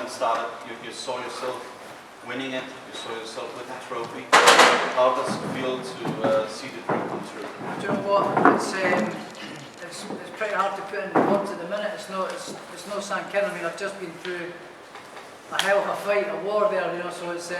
tournament started, you saw yourself winning it, you saw yourself with the trophy. How does it feel to see the dream come true? Do you know what? It's pretty hard to put into words at the minute. It's no sand kin. I mean, I've just been through a hell of a fight, a war there, you know. So it's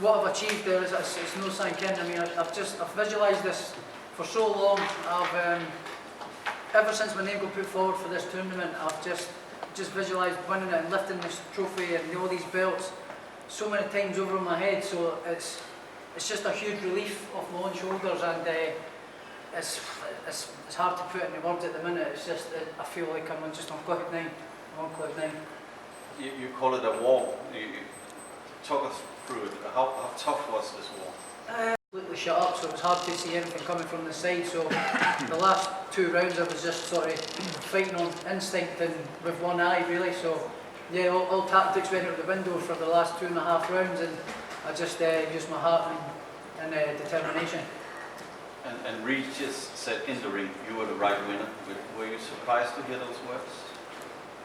what I've achieved there is it's no sand kin. I mean, I've visualised this for so long. Ever since my name got put forward for this tournament, I've just visualised winning it and lifting this trophy and all these belts so many times over my head. So it's just a huge relief off my own shoulders, and it's hard to put into words at the minute. It's just I feel like I'm just on cloud nine. I'm on cloud nine. You call it a war. You talk us through it. How tough was this war? Completely shut up, so it was hard to see anything coming from the side. So the last 2 rounds I was just sort of fighting on instinct and with one eye really. So yeah, all tactics went out the window for the last 2.5 rounds, and I just used my heart and determination. And Regis said in the ring you were the right winner. Were you surprised to hear those words?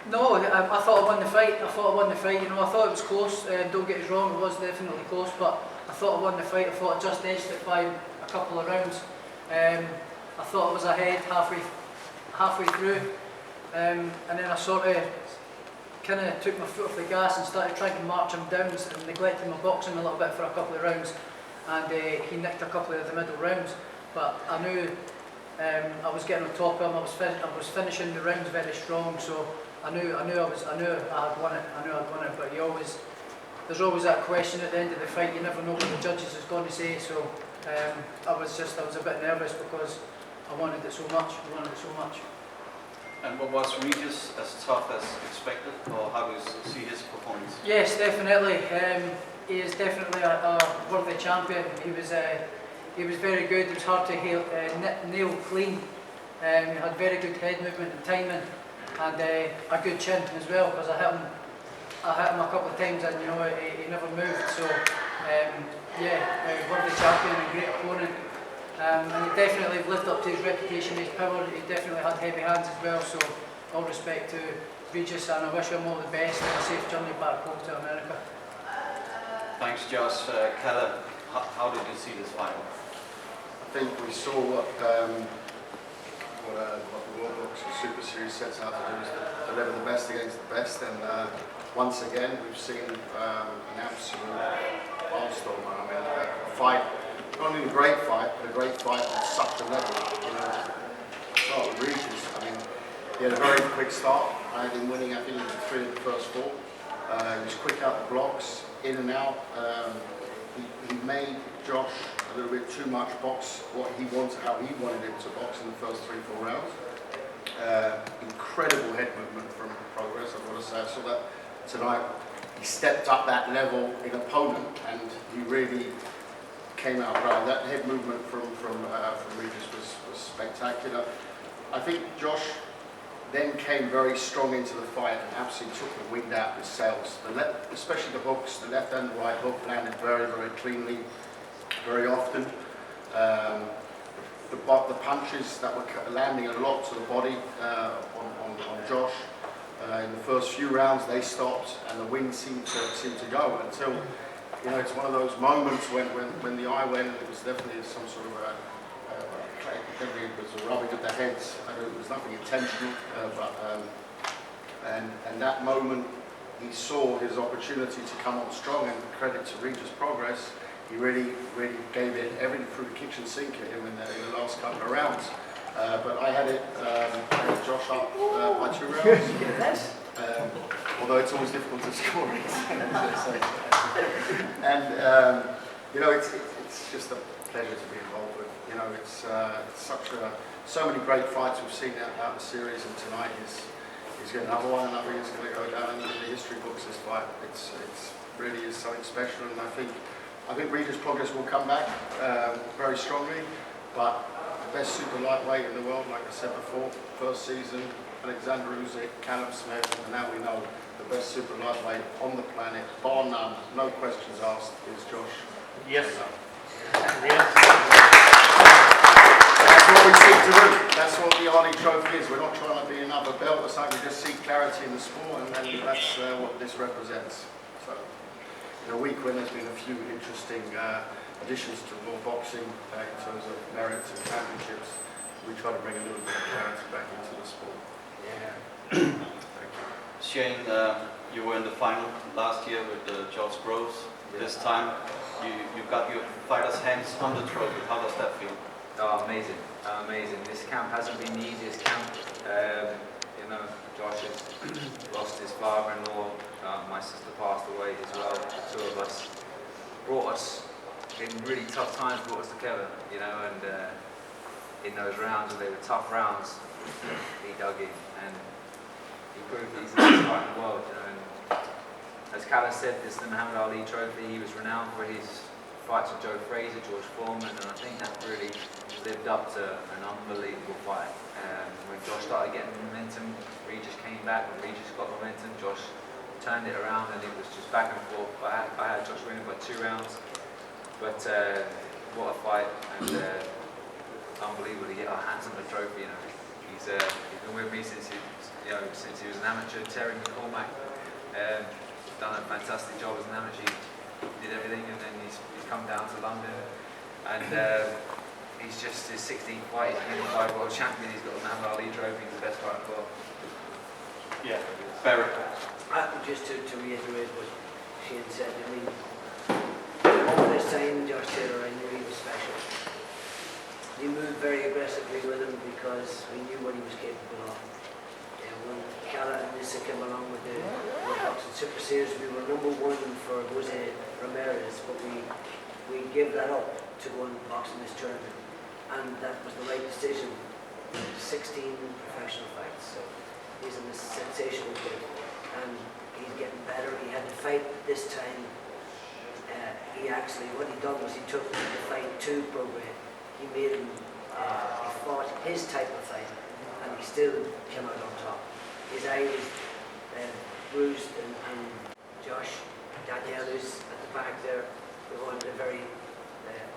No, I thought I won the fight. You know, I thought it was close. Don't get us wrong, it was definitely close, but I thought I won the fight. I thought I just edged it by a couple of rounds. I thought I was ahead halfway through, and then I sort of kind of took my foot off the gas and started trying to march him down and neglecting my boxing a little bit for a couple of rounds, and he nicked a couple of the middle rounds. But I knew I was getting on top of him. I was finishing the rounds very strong, so I knew I had won it. But there's always that question at the end of the fight. You never know what the judges is going to say. So I was a bit nervous because I wanted it so much. And was Regis as tough as expected, or how do you see his performance? Yes, definitely. He is definitely a worthy champion. He was very good. It was hard to nail clean. He had very good head movement and timing, and a good chin as well. Because I hit him a couple of times, and you know he never moved. So worthy champion and great opponent. And he definitely lived up to his reputation, his power. He definitely had heavy hands as well. So all respect to Regis, and I wish him all the best and a safe journey back home to America. Thanks, Josh. Keller, how did you see this fight? I think we saw what the World Boxing Super Series sets out to do, is to deliver the best against the best, and once again we've seen an absolute barnstorm. I mean, a fight, not only a great fight, but a great fight on such a level. You know, start with Regis. I mean, he had a very quick start. I had him winning, I think, 3 of the first 4. He was quick out the blocks, in and out. He made Josh a little bit too much box how he wanted him to box in the first 3-4 rounds. Incredible head movement from Progress, I've got to say. I saw that tonight. He stepped up that level in opponent, and he really came out right. That head movement from Regis was spectacular. I think Josh then came very strong into the fight and absolutely took the wind out of his sails. Especially the hooks, the left and the right hook landed very, very cleanly, very often. The punches that were landing a lot to the body on Josh. In the first few rounds they stopped, and the wind seemed to go until, you know, it's one of those moments when the eye went. It was definitely some sort of it was a rubbing of the heads. I know it was nothing intentional, and that moment he saw his opportunity to come on strong, and credit to Regis Progress, he really gave it everything through the kitchen sink at him in the last couple of rounds. But I had Josh up by 2 rounds. Although it's always difficult to score it. And you know, it's just a pleasure to be involved with. You know, it's so many great fights we've seen out the series, and tonight is going another one, and I think it's going to go down in the history books. This fight, it's really is something special, and I think Regis Progress will come back very strongly. But the best super lightweight in the world, like I said before, first season, Alexander Usyk, Callum Smith, and now we know the best super lightweight on the planet, bar none, no questions asked, is Josh. Yes. Yes. what we seek to do. That's what the Arnie Trophy is. We're not trying to be another belt or something. We just seek clarity in the sport, and that's what this represents. So, in a week when there's been a few interesting additions to more boxing in terms of merits and championships, we try to bring a little bit of clarity back into the sport. Yeah. Thank you. Shane, you were in the final last year with George Groves. This time, you got your fighters' hands on the trophy. How does that feel? Oh, amazing, amazing. This camp hasn't been the easiest camp. You know, Josh has lost his father-in-law. My sister passed away as well. The two of us brought us, in really tough times, brought us together, you know, and in those rounds, they were tough rounds, he dug in, and he proved he's the best fighter in the world, you know. And as Callum said, this is the Muhammad Ali Trophy. He was renowned for his fights with Joe Frazier, George Foreman, and I think that really lived up to an unbelievable fight. When Josh started getting momentum, Regis came back. When Regis got momentum, Josh turned it around, and it was just back and forth. I had Josh winning by 2 rounds, but what a fight, and unbelievable to get our hands on the trophy. You know, he's been with me since he was an amateur. Terry McCormack done a fantastic job as an amateur. He did everything, and then he's come down to London, and he's just his 16th fight. He's a unify world champion. He's got the Muhammad Ali Trophy. He's the best fighter in the world. Yeah, Barry. Just to reiterate what Shane said, I mean, over this time, Josh Taylor, I knew he was special. We moved very aggressively with him because we knew what he was capable of. When Cala and Nissa came along with the boxing Super Series, we were #1 for Jose Ramirez, but we gave that up to go and box in this tournament, and that was the right decision. 16 professional fights, so he's a sensational kid, and he's getting better. He had to fight this time. What he done was he took the Fight 2 program. He made him, he fought his type of fight, and he still came out on top. His eye was bruised, and Josh, Danielle, who's at the back there, we wanted a very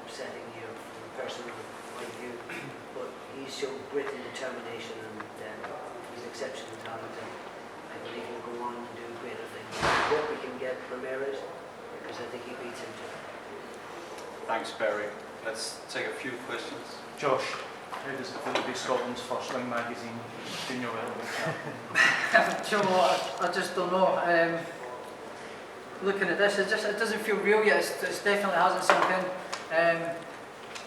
upsetting year from a personal point of view, but he's shown grit and determination, and he's exceptional talent, and I believe he'll go on and do greater things. I hope we can get Ramirez, because I think he beats him too. Thanks, Barry. Let's take a few questions. Josh, how does it feel to be Scotland's first Ring Magazine junior welterweight champion? Do you know what? I just don't know. Looking at this, it doesn't feel real yet. It definitely hasn't sunk in.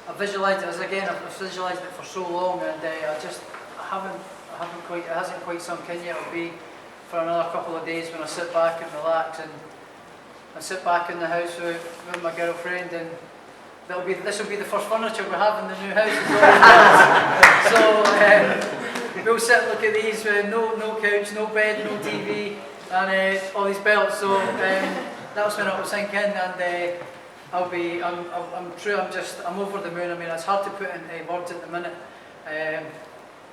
I visualised it I've visualised it for so long, and I haven't quite. It hasn't quite sunk in yet. It'll be for another couple of days when I sit back and relax, and I sit back in the house with my girlfriend, and this will be the first furniture we have in the new house as well. So we'll sit and look at these with no couch, no bed, no TV, and all these belts. So that's when it will sink in, and I'm over the moon. I mean, it's hard to put into words at the minute.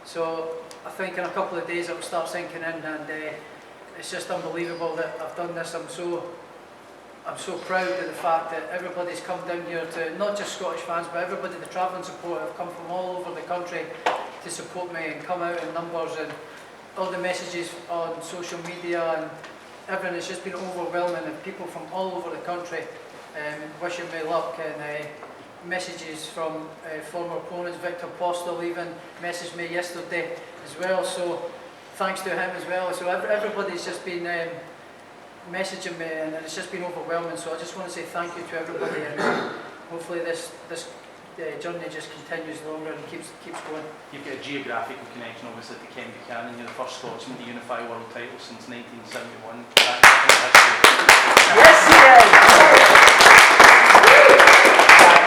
So I think in a couple of days it will start sinking in, and it's just unbelievable that I've done this. I'm so proud of the fact that everybody's come down here to, not just Scottish fans, but everybody, the travelling support, have come from all over the country to support me and come out in numbers, and all the messages on social media and everything. It's just been overwhelming, and people from all over the country wishing me luck, and messages from former opponents. Victor Postel even messaged me yesterday as well, so thanks to him as well. So everybody's just been messaging me, and it's just been overwhelming. So I just want to say thank you to everybody, and hopefully this journey just continues longer and keeps going. You've got a geographical connection obviously to Ken Buchanan. You're the first Scotsman to unify world title since 1971. Yes, he is!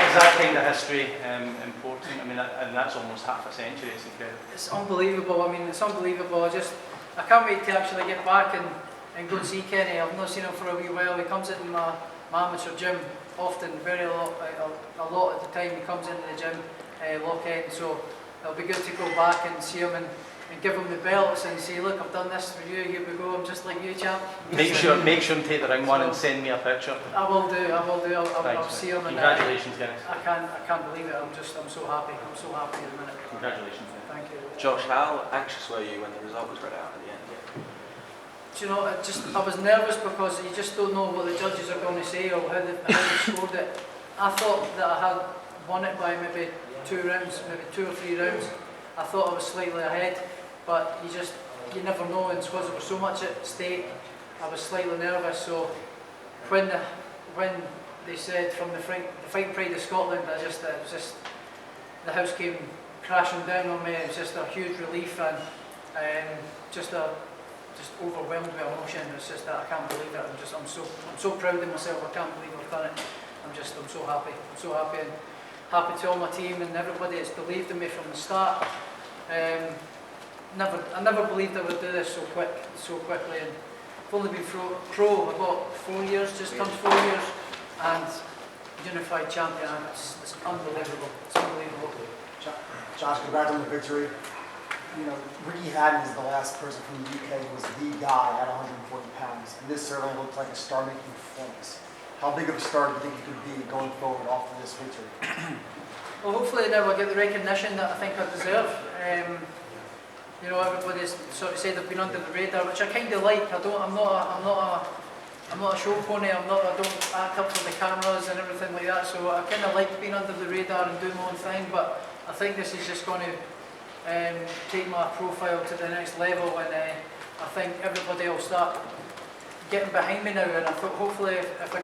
Is that kind of history important? I mean, and that's almost half a century. It's incredible. It's unbelievable. I mean, it's unbelievable. I can't wait to actually get back and go and see Kenny. I've not seen him for a wee while. He comes into my amateur gym often, a lot of the time. He comes into the gym, Lock End. So it'll be good to go back and see him and and give them the belts and say, look, I've done this for you, here we go, I'm just like you, champ. Make sure and take the ring one and send me a picture. I will do, I'll Thanks, see mate. him. Congratulations, guys. I can't believe it, I'm so happy at the minute. Congratulations, mate. Thank you. Josh, how anxious were you when the result was read out at the end? Do you know, I was nervous because you just don't know what the judges are going to say or how they scored it. I thought that I had won it by maybe 2 rounds, maybe 2 or 3 rounds. I thought I was slightly ahead, but you never know, and because there was so much at stake, I was slightly nervous. So when they said from the Fighting Pride of Scotland, it was just the house came crashing down on me. It was just a huge relief and just overwhelmed with emotion. It's just that I can't believe it. I'm so proud of myself. I can't believe I've done it. I'm so happy. I'm so happy, and happy to all my team and everybody that's believed in me from the start. I never believed I would do this so quickly, and I've only been pro about 4 years, just turned 4 years, and unified champion. And it's unbelievable. It's unbelievable. Josh, congrats on the victory. You know, Ricky Hatton is the last person from the UK who was the guy at 140 pounds, and this certainly looked like a star-making performance. How big of a star do you think you could be going forward off of this victory? Well, hopefully now I get the recognition that I think I deserve. You know, everybody's sort of said I've been under the radar, which I kind of like. I'm not a show pony. I don't act up for the cameras and everything like that. So I kind of like being under the radar and doing my own thing. But I think this is just going to take my profile to the next level, and I think everybody will start getting behind me now. And I thought hopefully if I